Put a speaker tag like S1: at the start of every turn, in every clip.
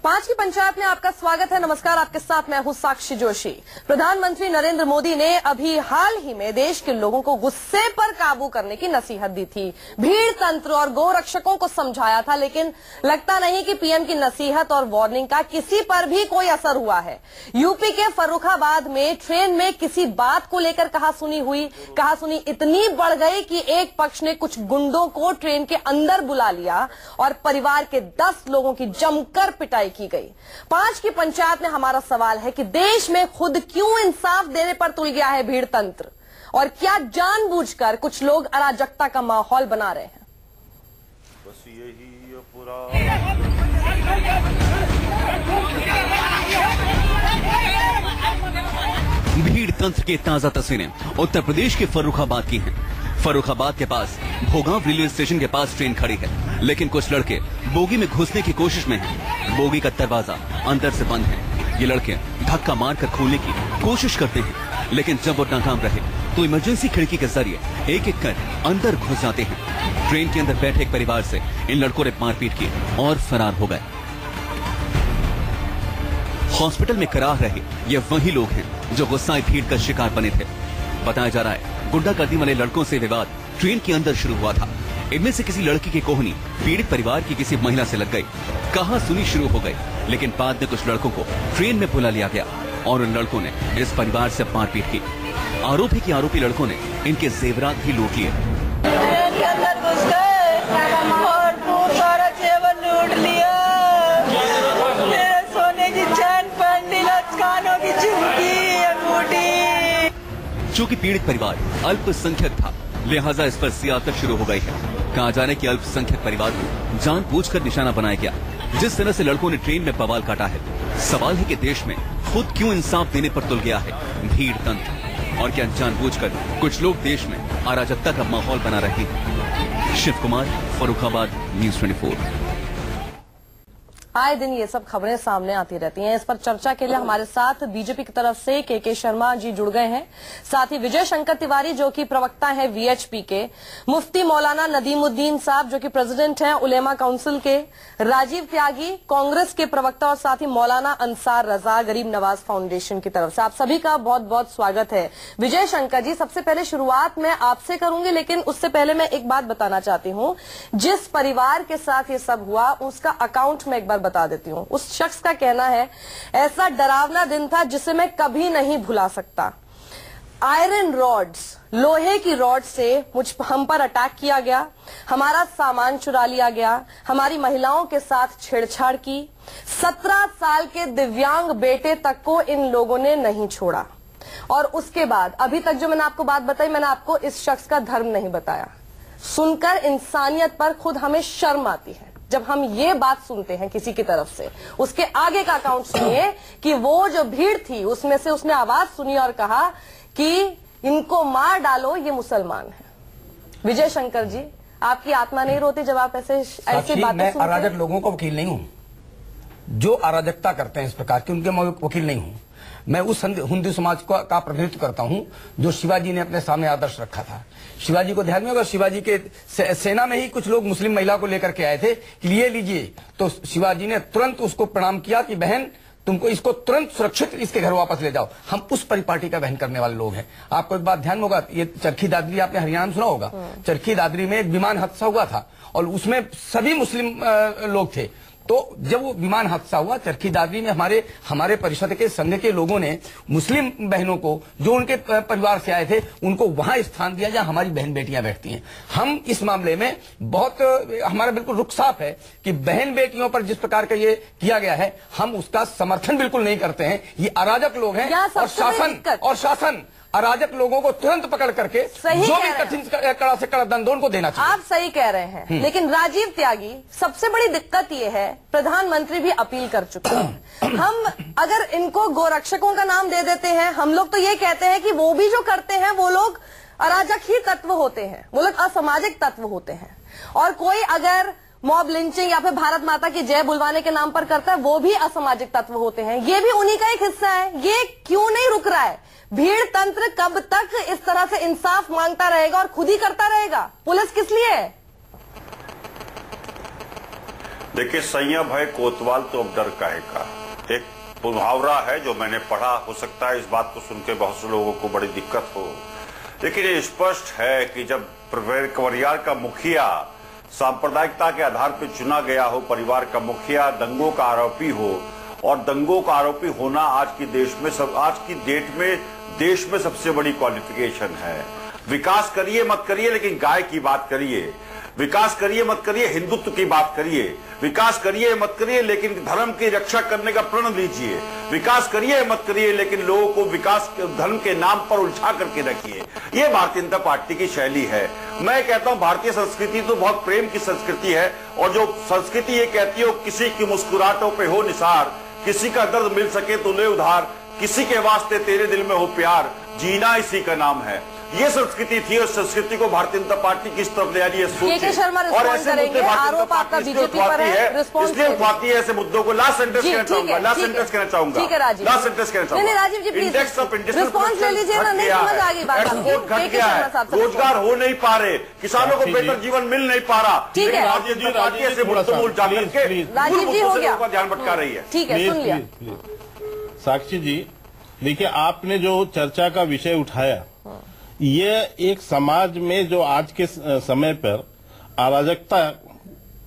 S1: 5 की पंचायत में आपका स्वागत है। नमस्कार, आपके साथ मैं हूं साक्षी जोशी। प्रधानमंत्री नरेंद्र मोदी ने अभी हाल ही में देश के लोगों को गुस्से पर काबू करने की नसीहत दी थी, भीड़ तंत्र और गोरक्षकों को समझाया था, लेकिन लगता नहीं कि पीएम की नसीहत और वार्निंग का किसी पर भी कोई असर हुआ है। यूपी के फर्रुखाबाद में ट्रेन में किसी बात को लेकर कहासुनी इतनी बढ़ गई कि एक पक्ष ने कुछ गुंडों को ट्रेन के अंदर बुला लिया और परिवार के 10 लोगों की जमकर पिटाई की गई। 5 की पंचायत में हमारा सवाल है कि देश में खुद क्यों इंसाफ देने पर तुल गया है भीड़ तंत्र, और क्या जानबूझकर कुछ लोग अराजकता का माहौल बना रहे हैं।
S2: बस यही पूरा
S3: भीड़ तंत्र की ताजा तस्वीरें उत्तर प्रदेश के फर्रुखाबाद की हैं। फर्रुखाबाद के पास भोगांव रेलवे स्टेशन के पास ट्रेन खड़ी है, लेकिन कुछ लड़के बोगी में घुसने की कोशिश में हैं। बोगी का दरवाजा अंदर से बंद है। ये लड़के धक्का मारकर खोलने की कोशिश करते हैं, लेकिन जब वो नाकाम रहे तो इमरजेंसी खिड़की के जरिए एक एक कर अंदर घुस जाते हैं। ट्रेन के अंदर बैठे एक परिवार से इन लड़कों ने मारपीट की और फरार हो गए। हॉस्पिटल में कराह रहे ये वही लोग हैं जो गुस्साई भीड़ का शिकार बने थे। बताया जा रहा है गुंडागर्दी वाले लड़कों से विवाद ट्रेन के अंदर शुरू हुआ था। इनमें से किसी लड़की की कोहनी पीड़ित परिवार की किसी महिला से लग गई। कहासुनी शुरू हो गई, लेकिन बाद में कुछ लड़कों को ट्रेन में बुला लिया गया और उन लड़कों ने इस परिवार से मारपीट की। आरोपी की आरोपी लड़कों ने इनके जेवरात भी लूट लिए।
S4: ट्रेन के अंदर घुस गए और खूब सारा जेवर लूट लिया। मेरे सोने की चैन पेंडिल, कानों की झुमकी, अंगूठी।
S3: चूंकि पीड़ित परिवार अल्पसंख्यक था, लिहाजा इस पर सियासत शुरू हो गई है। कहा जा रहा है कि अल्पसंख्यक परिवार को जानबूझकर निशाना बनाया गया। जिस तरह से लड़कों ने ट्रेन में बवाल काटा है, सवाल है कि देश में खुद क्यों इंसाफ देने पर तुल गया है भीड़ तंत्र, और क्या जानबूझकर कुछ लोग देश में अराजकता का माहौल बना रहे हैं। शिव कुमार, फर्रुखाबाद, न्यूज़ 24।
S1: आए दिन ये सब खबरें सामने आती रहती हैं। इस पर चर्चा के लिए हमारे साथ बीजेपी की तरफ से के शर्मा जी जुड़ गए हैं, साथ ही विजय शंकर तिवारी जो कि प्रवक्ता है वीएचपी के, मुफ्ती मौलाना नदीमुद्दीन साहब जो कि प्रेसिडेंट हैं उलेमा काउंसिल के, राजीव त्यागी कांग्रेस के प्रवक्ता, और साथ ही मौलाना अंसार रजा गरीब नवाज फाउंडेशन की तरफ से। आप सभी का बहुत बहुत स्वागत है। विजय शंकर जी, सबसे पहले शुरुआत मैं आपसे करूंगी, लेकिन उससे पहले मैं एक बात बताना चाहती हूँ। जिस परिवार के साथ ये सब हुआ उसका अकाउंट में एक बार बता देती हूँ। उस शख्स का कहना है, ऐसा डरावना दिन था जिसे मैं कभी नहीं भुला सकता। आयरन रॉड्स, लोहे की रॉड से हम पर अटैक किया गया, हमारा सामान चुरा लिया गया, हमारी महिलाओं के साथ छेड़छाड़ की। 17 साल के दिव्यांग बेटे तक को इन लोगों ने नहीं छोड़ा। और उसके बाद अभी तक जो मैंने आपको बात बताई, मैंने आपको इस शख्स का धर्म नहीं बताया। सुनकर इंसानियत पर खुद हमें शर्म आती है जब हम ये बात सुनते हैं किसी की तरफ से। उसके आगे का अकाउंट सुनिए कि वो जो भीड़ थी उसमें से उसने आवाज सुनी और कहा कि इनको मार डालो, ये मुसलमान है। विजय शंकर जी, आपकी आत्मा नहीं रोती जब आप ऐसी बातें सुनते हैं?
S5: मैं अराजक लोगों का वकील नहीं हूं। जो अराजकता करते हैं इस प्रकार की, उनके मैं वकील नहीं हूं। मैं उस हिंदू समाज का प्रतिनिधित्व करता हूं जो शिवाजी ने अपने सामने आदर्श रखा था। शिवाजी को ध्यान में होगा, शिवाजी के सेना में ही कुछ लोग मुस्लिम महिला को लेकर के आए थे कि लिए लीजिए, तो शिवाजी ने तुरंत उसको प्रणाम किया कि बहन तुमको इसको तुरंत सुरक्षित इसके घर वापस ले जाओ। हम उस परिपाटी का वहन करने वाले लोग हैं। आपको एक बात ध्यान में होगा, ये चरखी दादरी आपने हरियाणा में सुना होगा। चरखी दादरी में एक विमान हादसा हुआ था और उसमें सभी मुस्लिम लोग थे। तो जब वो विमान हादसा हुआ चरखी दादरी में, हमारे परिषद के संघ के लोगों ने मुस्लिम बहनों को जो उनके परिवार से आए थे उनको वहां स्थान दिया जहां हमारी बहन बेटियां बैठती हैं। हम इस मामले में बहुत हमारा बिल्कुल रुख साफ है कि बहन बेटियों पर जिस प्रकार का ये किया गया है हम उसका समर्थन बिल्कुल नहीं करते हैं। ये अराजक लोग हैं और शासन अराजक लोगों को तुरंत पकड़ करके जो भी कठिन कड़ा से कड़ा दंड उनको देना चाहिए।
S1: आप सही कह रहे हैं, लेकिन राजीव त्यागी, सबसे बड़ी दिक्कत ये है, प्रधानमंत्री भी अपील कर चुके हैं। हम अगर इनको गोरक्षकों का नाम दे देते हैं, हम लोग तो ये कहते हैं कि वो भी जो करते हैं वो लोग अराजक ही तत्व होते हैं, वो लोग असामाजिक तत्व होते हैं। और कोई अगर मॉब लिंचिंग या फिर भारत माता की जय बुलवाने के नाम पर करता है, वो भी असामाजिक तत्व होते हैं। ये भी उन्हीं का एक हिस्सा है। ये क्यों नहीं रुक रहा है? भीड़ तंत्र कब तक इस तरह से इंसाफ मांगता रहेगा और खुद ही करता रहेगा? पुलिस किस लिए है?
S2: देखिए, संयम है कोतवाल तो अब डर काहे का, एक मुहावरा है जो मैंने पढ़ा। हो सकता है इस बात को सुन के बहुत से लोगों को बड़ी दिक्कत हो, लेकिन ये स्पष्ट है कि जब परिवार का मुखिया सांप्रदायिकता के आधार पर चुना गया हो, परिवार का मुखिया दंगों का आरोपी हो, और दंगों का आरोपी होना आज की डेट में देश में सबसे बड़ी क्वालिफिकेशन है। विकास करिए मत करिए, लेकिन गाय की बात करिए। विकास करिए मत करिए, हिंदुत्व की बात करिए। विकास करिए मत करिए, लेकिन धर्म की रक्षा करने का प्रण लीजिए। विकास करिए मत करिए, लेकिन लोगों को विकास धर्म के नाम पर उलझा करके रखिए। ये भारतीय जनता पार्टी की शैली है। मैं कहता हूं भारतीय संस्कृति तो बहुत प्रेम की संस्कृति है, और जो संस्कृति ये कहती हो किसी की मुस्कुराहटों पे हो निसार, किसी का दर्द मिल सके तो ले उधार, किसी के वास्ते तेरे दिल में हो प्यार, जीना इसी का नाम है। ये संस्कृति थी, और संस्कृति को भारतीय जनता पार्टी किस तरफ ले आ रही है
S1: के शर्मा और ऐसे मुद्दे
S2: आरोप आपका बीजेपी पर है, इसलिए उठाती है ऐसे मुद्दों को। लास्ट सेंटेंस कहना चाहूंगा, लास्ट सेंटेंस कहना चाहूंगा, लास्ट सेंटेंस कहना चाहूंगा।
S1: राजीव जी प्लीज
S2: इंडेक्स ऑफ
S1: रिस्पॉन्स ले लीजिए ना, नहीं समझ आ गई बात।
S2: एक्सपोर्ट घट गया है, रोजगार हो नहीं पा रहे, किसानों को बेहतर जीवन मिल नहीं पा रहा।
S1: ठीक है,
S2: ऐसे मुद्दों को उलझा करके
S1: राजीव जी हो गया,
S2: ध्यान भटका रही है।
S1: ठीक है, सुन लिया।
S6: साक्षी जी, देखिए आपने जो चर्चा का विषय उठाया, ये एक समाज में जो आज के समय पर अराजकता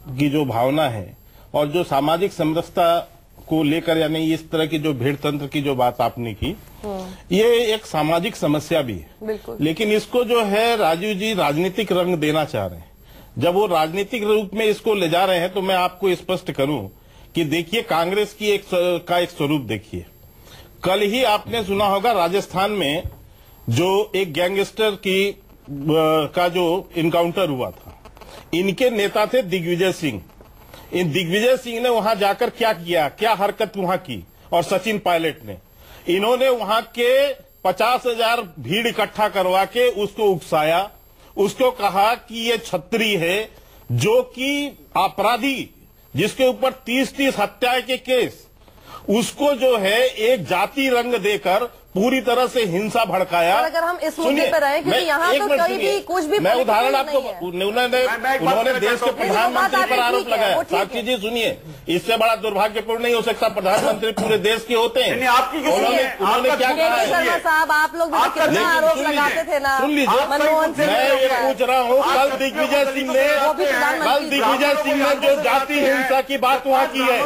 S6: की जो भावना है और जो सामाजिक समरसता को लेकर, यानी इस तरह की जो भेड़ तंत्र की जो बात आपने की, ये एक सामाजिक समस्या भी है।
S1: बिल्कुल।
S6: लेकिन इसको जो है राजीव जी राजनीतिक रंग देना चाह रहे हैं। जब वो राजनीतिक रूप में इसको ले जा रहे हैं, तो मैं आपको स्पष्ट करूं कि देखिए कांग्रेस की एक स्वरूप देखिए। कल ही आपने सुना होगा राजस्थान में जो एक गैंगस्टर का जो इनकाउंटर हुआ था, इनके नेता थे दिग्विजय सिंह। इन दिग्विजय सिंह ने वहां जाकर क्या किया, क्या हरकत वहां की, और सचिन पायलट ने, इन्होंने वहां के 50,000 भीड़ इकट्ठा करवा के उसको उकसाया, उसको कहा कि ये छत्री है, जो कि अपराधी जिसके ऊपर 30-30 हत्या के केस, उसको जो है एक जाति रंग देकर पूरी तरह से हिंसा भड़काया।
S1: अगर हम इस मुद्दे पर रहे, क्योंकि यहाँ तो कोई भी कुछ भी,
S6: मैं उदाहरण आपको, उन्होंने देश के प्रधानमंत्री पर आरोप लगाया। साक्षी जी सुनिए, इससे बड़ा दुर्भाग्यपूर्ण नहीं हो सकता, प्रधानमंत्री पूरे देश के होते हैं। उन्होंने क्या कहा
S1: शर्मा साहब, आप लोग भी कितना आरोप लगाते थे ना।
S6: सुन लीजिए, मैं ये पूछ रहा हूँ, कल दिग्विजय सिंह ने जो जाति हिंसा की बात वहाँ की है, जो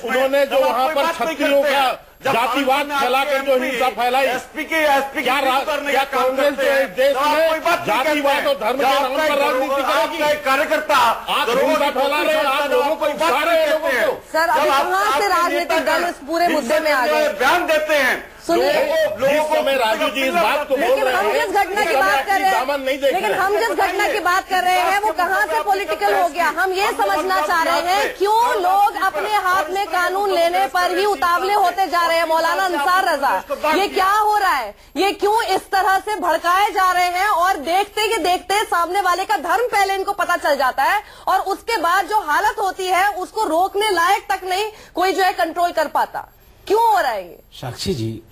S6: उन्होंने जो वहाँ पर छत्रियों का जातिवाद फैलाकर जो हिंसा फैलाई, क्या कांग्रेस जो है देश में जातिवाद और धर्म के नाम पर राजनीति करेगी?
S2: कार्यकर्ता
S6: आप हिंसा फैला रहे हैं, आप लोगों को सारे लोगों को।
S1: सर, अभी कहाँ से राजनीतिक दल इस पूरे मुद्दे में आ गए?
S2: बयान देते हैं।
S1: सुनिए,
S6: लोगों को मैं राजू जी इस बात को बोल रहे हैं,
S1: हम जिस घटना की बात कर रहे हैं, लेकिन हम जिस घटना की बात कर रहे हैं वो कहाँ से पॉलिटिकल हो गया? हम ये समझना चाह रहे हैं क्यों लोग अपने हाथ में कानून लेने पर ही उतावले होते जा रहे हैं। मौलाना अंसार रजा, ये क्या हो रहा है? ये क्यों इस तरह से भड़काए जा रहे हैं? और देखते कि देखते सामने वाले का धर्म पहले इनको पता चल जाता है, और उसके बाद जो हालत होती है उसको रोकने लायक तक नहीं कोई जो है कंट्रोल कर पाता। क्यों हो रहा है ये?
S7: साक्षी जी,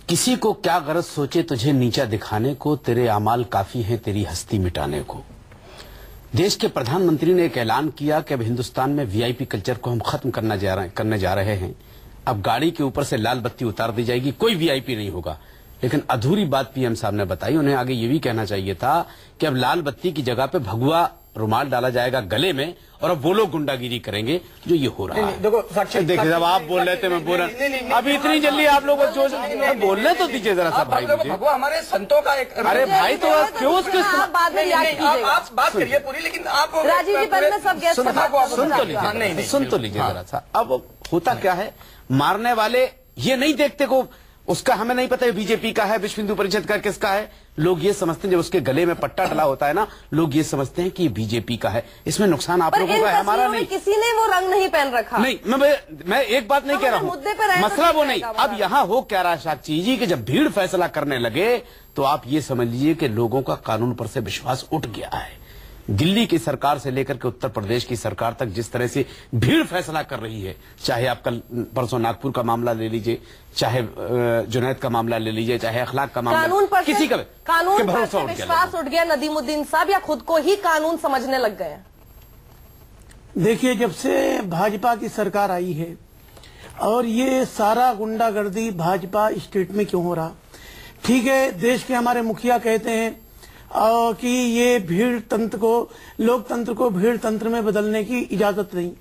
S7: किसी को क्या गरज सोचे तुझे नीचा दिखाने को, तेरे अमाल काफी हैं तेरी हस्ती मिटाने को। देश के प्रधानमंत्री ने एक ऐलान किया कि अब हिंदुस्तान में वीआईपी कल्चर को हम खत्म करने जा रहे हैं। अब गाड़ी के ऊपर से लाल बत्ती उतार दी जाएगी, कोई वीआईपी नहीं होगा। लेकिन अधूरी बात पीएम साहब ने बताई। उन्हें आगे ये भी कहना चाहिए था कि अब लाल बत्ती की जगह पे भगवा रुमाल डाला जाएगा गले में, और अब वो लोग गुंडागिरी करेंगे जो ये हो रहा है।
S5: देखो साक्षी,
S7: देखिए जब आप बोल रहे थे मैं बोल रहा, अभी इतनी जल्दी आप लोग जो बोलने तो दीजिए जरा सा भाई मुझे।
S5: भगवा हमारे संतों का एक,
S7: अरे भाई तो क्यों उसके
S1: आप बाद में
S5: आप बात करिए पूरी, लेकिन आप
S1: राजीव जी पहले सब गेस्ट
S7: सुन तो लीजिए जरा सा। अब होता क्या है, मारने वाले ये नहीं देखते को उसका हमें नहीं पता है बीजेपी का है, विश्व हिंदू परिषद का किसका है। लोग ये समझते हैं जब उसके गले में पट्टा डला होता है ना, लोग ये समझते हैं कि ये बीजेपी का है। इसमें नुकसान आप लोगों का है, हमारा नहीं।
S1: किसी ने वो रंग नहीं पहन रखा।
S7: नहीं, मैं एक बात नहीं कह रहा हूँ, मसला वो नहीं। अब यहाँ हो क्या रहा साक्षी जी कि जब भीड़ फैसला करने लगे तो आप ये समझ लीजिए कि लोगों का कानून पर से विश्वास उठ गया है। दिल्ली की सरकार से लेकर के उत्तर प्रदेश की सरकार तक जिस तरह से भीड़ फैसला कर रही है, चाहे आप कल परसों नागपुर का मामला ले लीजिए, चाहे जुनैद का मामला ले लीजिए, चाहे अखलाक का मामला,
S1: कानून पर
S7: किसी का
S1: कानून पर विश्वास उठ गया नदीमुद्दीन साहब, या खुद को ही कानून समझने लग गए?
S8: देखिए, जब से भाजपा की सरकार आई है और ये सारा गुंडागर्दी भाजपा स्टेट में क्यों हो रहा? ठीक है, देश के हमारे मुखिया कहते हैं कि ये भीड़ तंत्र को, लोकतंत्र को भीड़ तंत्र में बदलने की इजाजत नहीं।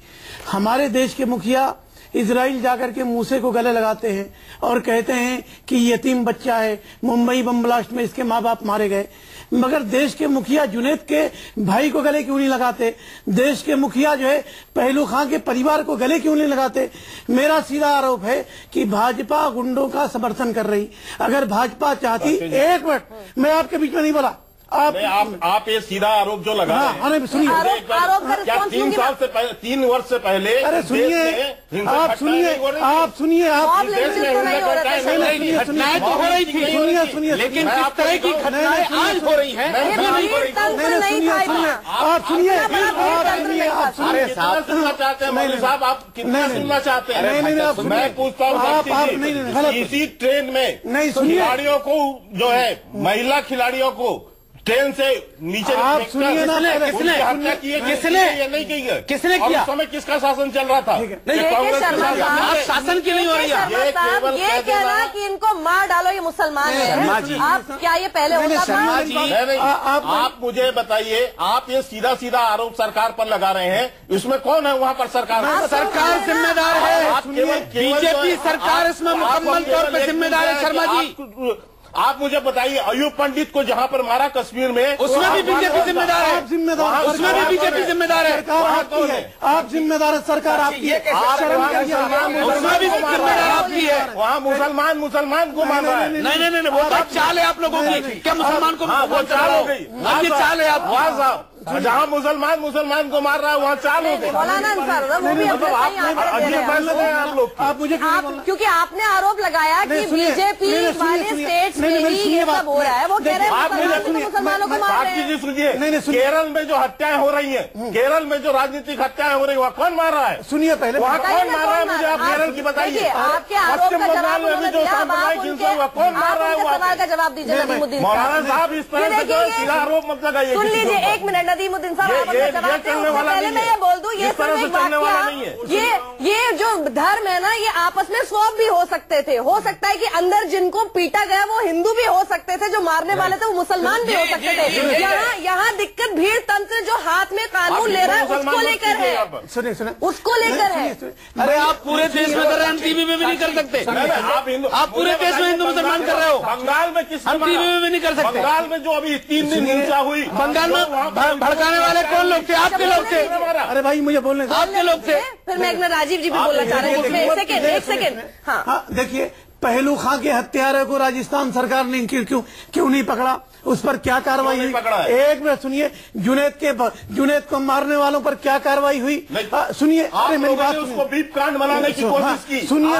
S8: हमारे देश के मुखिया इजराइल जाकर के मूसे को गले लगाते हैं और कहते हैं कि यतीम बच्चा है, मुंबई बम ब्लास्ट में इसके माँ बाप मारे गए। मगर देश के मुखिया जुनैद के भाई को गले क्यों नहीं लगाते? देश के मुखिया जो है पहलू खां के परिवार को गले क्यों नहीं लगाते? मेरा सीधा आरोप है कि भाजपा गुंडों का समर्थन कर रही। अगर भाजपा चाहती, एक मिनट, मैं आपके बीच में नहीं बोला,
S6: आप ये सीधा आरोप जो लगा रहे हैं,
S8: सुनिए,
S6: क्या 3 वर्ष से पहले,
S8: अरे सुनिए, आप सुनिए, आप सुनिए, आप
S7: घटनाएं तो हो रही थी,
S8: सुनिए,
S7: लेकिन किस तरह की घटनाएं आज हो रही हैं?
S8: आप सुनिए, आप
S6: सुनना चाहते हैं मौलवी साहब, आप कितना सुनना चाहते हैं? मैं पूछता हूँ, इसी ट्रेन में खिलाड़ियों को जो है, महिला खिलाड़ियों को ट्रेन से नीचे
S8: आप सुनिए ना,
S6: किसने हत्या की है? किसने नहीं की है?
S7: किसने किया?
S6: उस समय किसका शासन चल रहा था?
S1: कांग्रेस
S7: आप शासन की नहीं हो रही है।
S1: ये कहना कि इनको मार डालो, ये मुसलमान है, आप क्या ये पहले होता था?
S6: आप मुझे बताइए, आप ये सीधा सीधा आरोप सरकार पर लगा रहे हैं, इसमें कौन है वहाँ पर? सरकार
S7: जिम्मेदार है, बीजेपी सरकार इसमें मुकम्मल तौर पर जिम्मेदार है। शर्मा जी,
S6: आप मुझे बताइए, अयूब पंडित को जहाँ पर मारा कश्मीर में,
S7: उसमें भी बीजेपी जिम्मेदार है, उसमें भी बीजेपी जिम्मेदार है।
S8: आप जिम्मेदार है, सरकार आपकी है,
S7: उसमें भी जिम्मेदार आपकी है।
S6: वहाँ मुसलमान को मार रहा है।
S7: नहीं, वो तो चाल है आप लोगों की, क्या मुसलमान को?
S6: वो चाल हो गई,
S7: ये चाल है आप
S6: साहब, जहाँ मुसलमान को मार रहा है वहाँ चाल हो गई।
S8: आप मुझे
S1: क्योंकि आपने आरोप लगाया कि बीजेपी वाले स्टेट्स में ही ये सब हो रहा है, वो कह रहे हैं मुसलमानों को मार रहे हैं।
S6: सुनिए, केरल में जो हत्याएं हो रही हैं, केरल में जो राजनीतिक हत्याएं हो रही है, वहाँ कौन मार रहा है?
S8: सुनिए, पहले
S6: वहाँ कौन मार रहा है? मुझे आप केरल की बताइए।
S1: आपके आरोप का जवाब
S6: में जो साम्प्रदायिक हिंसा हुआ, कौन मार रहा है?
S1: सवाल का जवाब दीजिए नदीमुद्दीन
S6: मौलाना साहब, इस तरह से सीधा आरोप मत लगाइए।
S1: सुन लीजिए, एक मिनट नदीमुद्दीन साहब, पहले मैं ये बोल दूं, ये सिर्फ एक वाकया, ये जो धर्म है ना, ये आपस में स्वैप भी हो सकते थे। हो सकता है कि अंदर जिनको पीटा गया वो हिंदू भी हो सकते थे, जो मारने वाले थे वो मुसलमान भी हो सकते थे। यहाँ दिक्कत भीड़ तंत्र जो हाथ में कानून ले रहा है उसको लेकर है,
S8: सुनिए,
S1: उसको लेकर है।
S7: अरे आप पूरे देश में कर रहे हैं, हम टीवी में भी नहीं कर सकते। आप पूरे देश में हिंदू मुसलमान कर रहे हो,
S6: बंगाल में किस?
S7: हम टीवी में भी नहीं कर सकते।
S6: बंगाल में जो अभी 3 दिन हिंसा हुई,
S7: बंगाल में भड़काने वाले कौन लोग थे? आपके लोग थे।
S8: अरे भाई, मुझे बोलने,
S7: आपके लोग थे।
S1: फिर मैं एक मिनट, राजीव जी भी बोलना चाह रहे हैं, एक सेकेंड। हाँ,
S8: देखिए, पहलू खां के हत्यारे को राजस्थान सरकार ने क्यों नहीं पकड़ा? उस पर क्या कार्रवाई हुई? एक मिनट सुनिए, जुनैद को मारने वालों पर क्या कार्रवाई हुई? सुनिए, अरे मेरी बात,
S6: उसको बीप कांड बनाने की कोशिश की।
S8: सुनिए,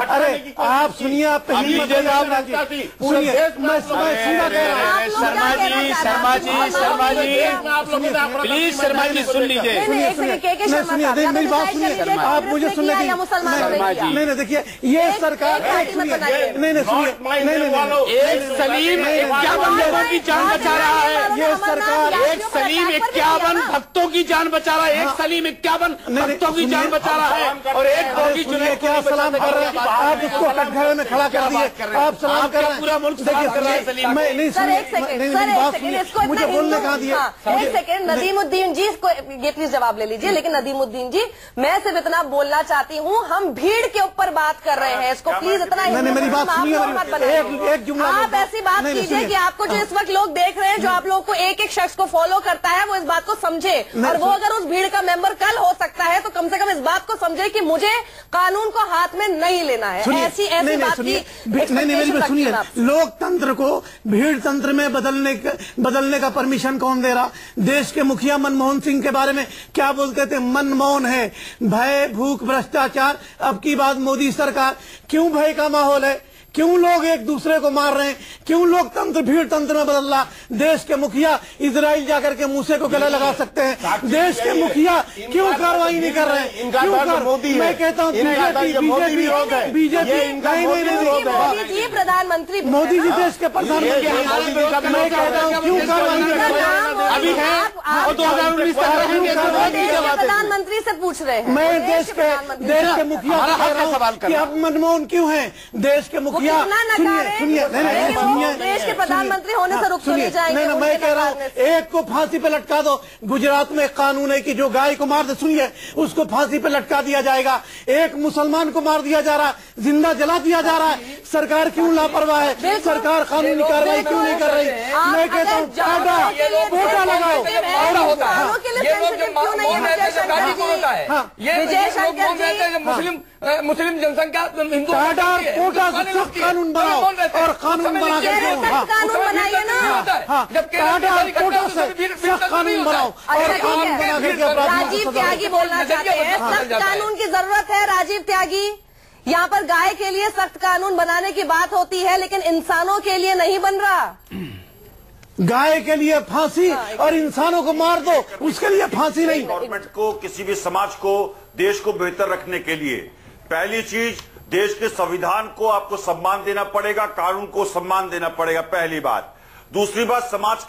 S8: अरे आप सुनिए, आप पहली सुनिए, मैं सीधा कह रहा हूँ।
S7: शर्मा जी, प्लीज शर्मा जी सुन लीजिए।
S8: सुनिए, मेरी बात सुनिए, आप मुझे सुनने दीजिए। नहीं, देखिए, ये सरकार, नहीं, सुनिए,
S7: एक सलीम क्या लोगों की जान बचा रहा है ये सरकार। एक सलीम 51 भक्तों की जान बचा रहा है, एक सलीम 51 भक्तों की जान बचा रहा है, और एक भोगी जुनैद
S8: क्या सलाम कर रहे हैं आप? उसको कटघरे में खड़ा कर दिए, आप सलाम कर रहे हैं।
S7: पूरा मुल्क सलाम कर रहा है सलीम।
S8: मैं नहीं, मुझे बोलने कहा दिया।
S1: एक सेकेंड, नदीमुद्दीन जी को ये प्लीज जवाब ले लीजिए। लेकिन नदीमुद्दीन जी, मैं सिर्फ इतना बोलना चाहती हूँ, हम भीड़ के ऊपर बात कर रहे हैं, इसको प्लीज इतना
S8: मेरी बात सुनिए, एक जुमला
S1: आप ऐसी बात कीजिए कि आपको जो इस वक्त लोग देख रहे हैं, जो आप लोगों को एक एक शख्स को फॉलो करता है, वो इस बात को समझे, और वो अगर उस भीड़ का मेंबर कल हो सकता है तो कम से कम इस बात को समझे कि मुझे कानून को हाथ में नहीं लेना है। ऐसी बात की
S8: सुनिए, लोकतंत्र को भीड़ तंत्र में बदलने का परमिशन कौन दे रहा? देश के मुखिया मनमोहन सिंह के बारे में क्या बोलते थे? मनमोहन है, भय, भूख, भ्रष्टाचार। अब की बात मोदी सरकार, क्यों भय का माहौल है? क्यों लोग एक दूसरे को मार रहे हैं? क्यों लोकतंत्र भीड़ तंत्र में बदल रहा? देश के मुखिया इजराइल जाकर के मूसे को गले लगा सकते हैं, देश के मुखिया क्यों कार्रवाई नहीं कर रहे हैं? मैं कहता हूँ
S1: बीजेपी प्रधानमंत्री,
S8: मोदी जी देश के प्रधानमंत्री, मैं कहता हूँ क्यों कार्रवाई नहीं कर रहे हैं?
S1: आप
S8: 2019 तक रहेंगे तो
S1: देश के प्रधानमंत्री से पूछ रहे हैं।
S8: मैं देश के मुखिया कि अब मनमोहन क्यों है? देश के मुखिया सुनिए
S1: देश के प्रधानमंत्री होने से रुक नहीं जाएंगे।
S8: मैं कह रहा हूँ एक को फांसी पे लटका दो। गुजरात में कानून है कि जो गाय को मार दे, सुनिए, उसको फांसी पे लटका दिया जाएगा। एक मुसलमान को मार दिया जा रहा है, जिंदा जला दिया जा रहा है। सरकार क्यों लापरवाह है? सरकार कानूनी कार्रवाई क्यों नहीं कर रही? मैं कहता हूँ कोटा लगाओ।
S5: मुस्लिम जनसंख्या हिंदू
S8: कोटा से सख्त कानून बनाओ और कानून बना
S1: कानून बनाइए ना।
S8: कोटा से सख्त कानून बनाओ और कानून बना करके
S1: राजीव त्यागी बोलना चाहते हैं सख्त कानून की जरूरत है। राजीव त्यागी, यहाँ पर गाय के लिए सख्त कानून बनाने की बात होती है लेकिन इंसानों के लिए नहीं बन रहा।
S8: गाय के लिए फांसी और इंसानों को मार दो, उसके लिए फांसी नहीं।
S2: गवर्नमेंट को, किसी भी समाज को, देश को बेहतर रखने के लिए पहली चीज देश के संविधान को आपको सम्मान देना पड़ेगा, कानून को सम्मान देना पड़ेगा, पहली बात। दूसरी बात, समाज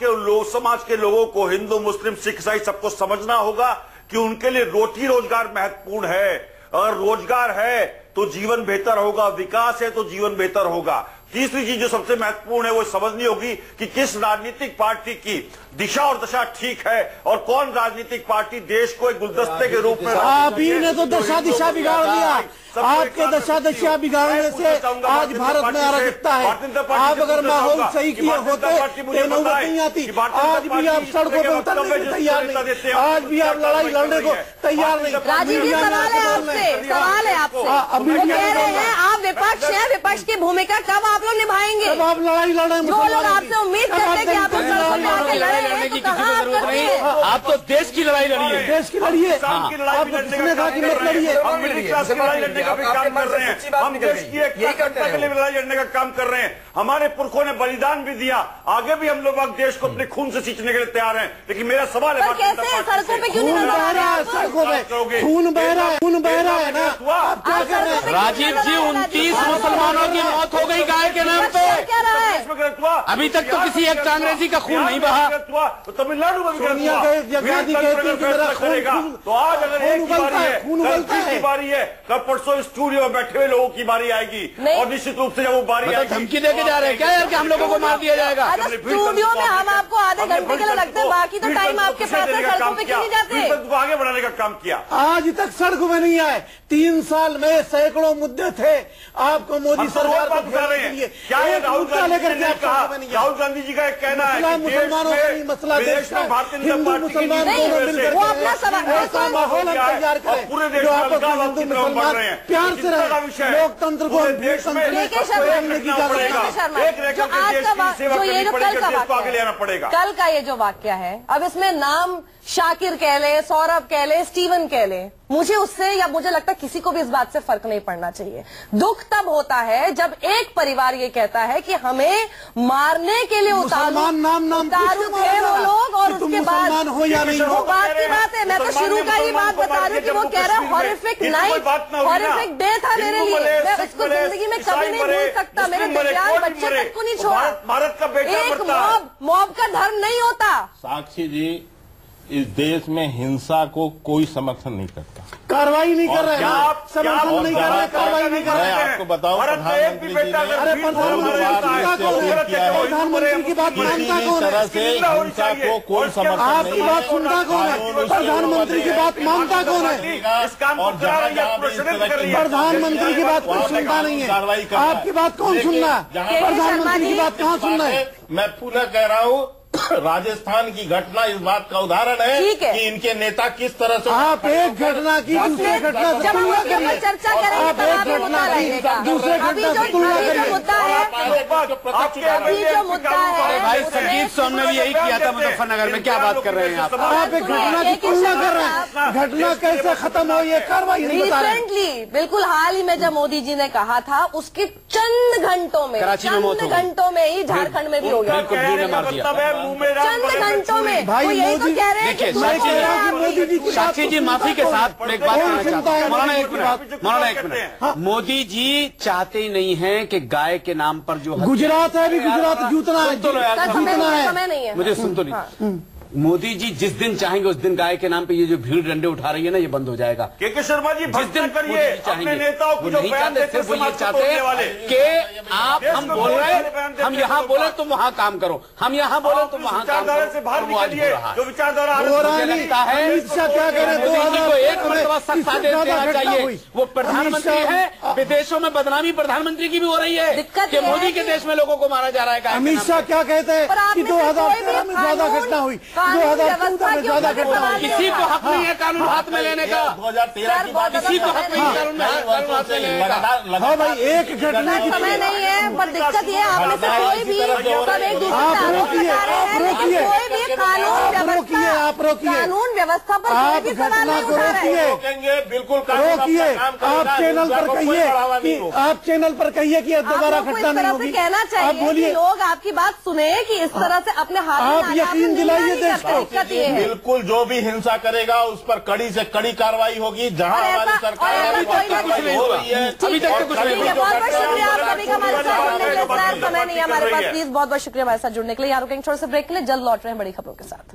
S2: के लोगों को, हिंदू मुस्लिम सिख ईसाई सबको समझना होगा कि उनके लिए रोटी रोजगार महत्वपूर्ण है। अगर रोजगार है तो जीवन बेहतर होगा, विकास है तो जीवन बेहतर होगा। तीसरी चीज जो सबसे महत्वपूर्ण है वो समझनी होगी कि किस राजनीतिक पार्टी की दिशा और दशा ठीक है और कौन राजनीतिक पार्टी देश को एक गुलदस्ते के रूप में।
S8: आप ही ने तो दशा दिशा बिगाड़ दिया। आपके दशा दिशा बिगाड़ने से आज भारत में अराजकता है। आप अगर माहौल सही किए होते तो नौबत नहीं आती। आज भी आप सड़कों पर उतरने को तैयार नहीं, आज भी आप लड़ाई लड़ने को तैयार नहीं।
S1: राजीव जी, सवाल है आपसे। वो कह रहे हैं आप विपक्ष है, विपक्ष की भूमिका कब आप लोग निभाएंगे?
S8: जब आप लड़ाई लड़े।
S1: जो लोग आपसे उम्मीद करते हैं कि आप
S7: लड़ने की किसी को जरूरत नहीं है। आप तो देश की लड़ाई लड़िए,
S8: देश की लड़िए।
S2: आप
S8: किसने कहा कि मत लड़िए?
S2: हम मिडिल क्लास की लड़ाई लड़ने का भी काम कर रहे हैं, हम देश की एकता के लिए लड़ाई लड़ने का काम कर रहे हैं। हमारे पुरखों ने बलिदान भी दिया, आगे भी हम लोग देश को अपने खून से सींचने के लिए तैयार हैं। लेकिन मेरा सवाल है,
S1: सड़कों पे क्यों नहीं
S8: बह रहा है? सड़कों पे खून बह रहा है, खून बह रहा है ना। आप क्या कर रहे हैं?
S7: राजीव जी, 29 मुसलमानों की मौत हो गई गाय के नाम पे। अभी तक तो किसी एक कांग्रेसी का खून नहीं बहा।
S2: तो तमिलनाडु में
S8: करेगा।
S2: तो आज अगर एक की बारी है, कल परसों स्टूडियो में बैठे हुए लोगों की बारी आएगी और निश्चित रूप से जब वो बारी आएगी।
S7: धमकी देके जा रहे हैं क्या यार कि हम लोगों को मार दिया जाएगा?
S1: स्टूडियो में हम आपको आधे घंटे के लिए लगते हैं, बाकी तो टाइम आपके पास है। सड़कों पे क्यों नहीं जाते?
S2: आगे बढ़ाने का काम किया।
S8: आज तक सड़कों में नहीं आए। 3 साल में सैकड़ों मुद्दे थे। आपको मोदी सरकार को
S2: रहे हैं क्या? राहुल गांधी जी का एक कहना है
S8: मुसलमानों का मसला देश का, हिंदू मुसलमान दोनों मिलकर ऐसा माहौल हम तैयार करें
S2: पूरे देश
S8: जो आपस में हिंदू मुसलमान प्यार से रहे। लोकतंत्र को
S2: देश में आगे लेना पड़ेगा।
S1: कल का ये जो वाक्य है, अब इसमें नाम शाकिर कह ले, सौरभ कह ले, स्टीवन कह ले, मुझे उससे या मुझे लगता है किसी को भी इस बात से फर्क नहीं पड़ना चाहिए। दुख तब होता है जब एक परिवार ये कहता है कि हमें मारने के लिए उतारू थे वो लोग और उसके बाद
S8: हो या नहीं
S1: वो बात की बात है। मैं तो शुरू का ही बात बता रही हूँ कि वो कह रहा है हॉरिफिक नाइट, हॉरिफिक डे था मेरे लिए। मैं इसको जिंदगी में कभी नहीं भूल सकता। मेरे दिव्यांग बच्चे तक को नहीं छोड़ा।
S2: भारत का बेटा
S1: एक मॉब का धर्म नहीं होता।
S6: साक्षी जी, इस देश में हिंसा को कोई समर्थन नहीं करता,
S8: कार्रवाई नहीं कर रहे हैं, समर्थन नहीं कर रहे, कार्रवाई नहीं कर रहे हैं।
S6: आपको बताओ, प्रधानमंत्री जी
S8: प्रधानमंत्री की बात मानता कौन है?
S6: हिंसा को कोई समर्थन
S8: आपकी बात सुनता कौन है? प्रधानमंत्री की बात मानता कौन है? प्रधानमंत्री की बात कोई सुनता नहीं है। आपकी बात कौन सुनना है? प्रधानमंत्री की बात कहाँ सुनना है?
S6: मैं पुनः कह रहा हूँ, राजस्थान की घटना इस बात का उदाहरण है कि इनके नेता किस तरह से।
S8: आप एक घटना की दूसरे घटना से तुलना करिए।
S1: चर्चा करेंगे,
S8: आप एक घटना की दूसरे घटना से तुलना करिए।
S1: मुद्दा है
S7: भाई संगीत सोम ने भी यही किया था मुजफ्फरनगर में। क्या बात कर रहे हैं आप?
S8: आप एक घटना की तुलना कर रहे हैं। घटना कैसे खत्म हो ये कार्रवाई नहीं बता रहे।
S1: रिसेंटली, बिल्कुल हाल ही में जब मोदी जी ने कहा था, उसके चंद घंटों में ही झारखंड में भी हो गया। चंद घंटों में
S8: भाई
S1: यही तो कह रहे हैं।
S8: मोदी जी की
S7: साक्षी जी, माफी के साथ एक बात कहना चाहता हूं। मौलाना एक मिनट। मोदी जी चाहते ही नहीं है कि गाय के नाम पर जो
S8: गुजरात है, भी गुजरात जूतना है,
S1: समय नहीं है।
S7: मुझे सुन तो नहीं। मोदी जी जिस दिन चाहेंगे उस दिन गाय के नाम पे ये जो भीड़ डंडे उठा रही है ना, ये बंद हो जाएगा।
S2: के शर्मा जी,
S7: जिस दिन
S2: करिए अपने नेताओं को, जो
S7: नहीं चाहते, सिर्फ वो ये चाहते हैं कि आप हम बोल रहे हैं, हम यहाँ बोले तुम वहाँ काम करो, हम यहाँ बोले तुम वहाँ काम करो,
S2: से बाहर निकलिए। जो विचारधारा
S7: मुझे लगता है मोदी को एक मरतबा सख्त आदेश देना चाहिए। वो प्रधानमंत्री है, विदेशों में बदनामी प्रधानमंत्री की भी हो रही है कि मोदी के देश में लोगों को मारा जा रहा है।
S8: अमित शाह क्या कहते हैं कि 2013 में ज्यादा घटना हुई, 2014 में ज्यादा घटना हुई।
S7: किसी को हक नहीं है कानून हाथ में लेने का,
S6: 2013 की बात,
S7: किसी को हक नहीं है कानून हाथ में लेने का।
S8: हाँ भाई, एक घटना की
S1: समय नहीं है, पर दिक्कत ये है आप में से कोई भी सब एक दूसरे से आरोप लगा रहे हैं, लेकिन कोई भी कानून व्यवस्था पर कोई भी सवाल नहीं उठा रहे हैं।
S6: रोकेंगे, बिल्कुल
S8: रोकिए। आप चैनल पर कहिए कि आप चैनल पर कहिए कि दोबारा घटना नहीं होगी।
S1: कहना चाहिए कि लोग आपकी बात सुने कि इस तरह से अपने हाथ में
S8: आप यकीन दिलाइए देश को।
S1: दिक्कत ये है,
S6: बिल्कुल जो भी हिंसा करेगा उस पर कड़ी से कड़ी कार्रवाई होगी। जहां हमारी सरकार
S7: अभी तक कुछ नहीं हो रही है, अभी तक कुछ नहीं।
S1: बहुत बहुत शुक्रिया आप सभी का हमारे साथ जुड़ने के लिए। समय नहीं है हमारे पास, प्लीज बहुत बहुत शुक्रिया हमारे साथ जुड़ने के लिए। यहाँ रुकेंगे छोटे से ब्रेक के लिए, जल्द लौट रहे हैं बड़ी खबरों के साथ।